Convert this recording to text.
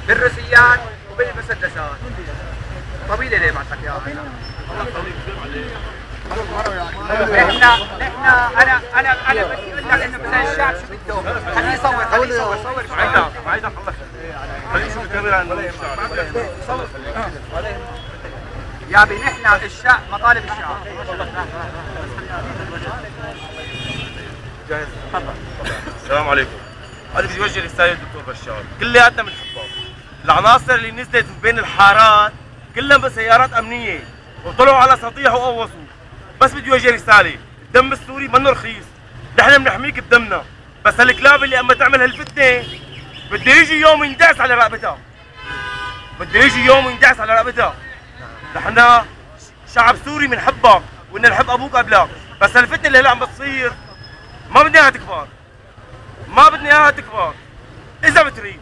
بالروسيات وبالمسدسات. طويله ليه بعتك اياها؟ انا بدي اقول لك انه مثلا الشعب شو بده. خليه يصور صور. بعيدك الله خليه يشوف الكاميرا عن الشعب. صور. يا بي نحن الشعب مطالب الشعب. جاهز؟ تفضل. السلام عليكم. انا بدي اوجه رساله للدكتور بشار، كلياتنا بنحبه. العناصر اللي نزلت بين الحارات كلها بسيارات امنيه وطلعوا على سطيح وقوصوا. بس بدي اوجه رساله، الدم السوري منه رخيص، نحن بنحميك بدمنا، بس هالكلاب اللي اما تعمل هالفتنه بده يجي يوم يندعس على رقبتها. نحن شعب سوري بنحبك وإن نحب ابوك قبلك، بس هالفتنه اللي هلا عم بتصير ما بدنا اياها تكبر. اذا بتريد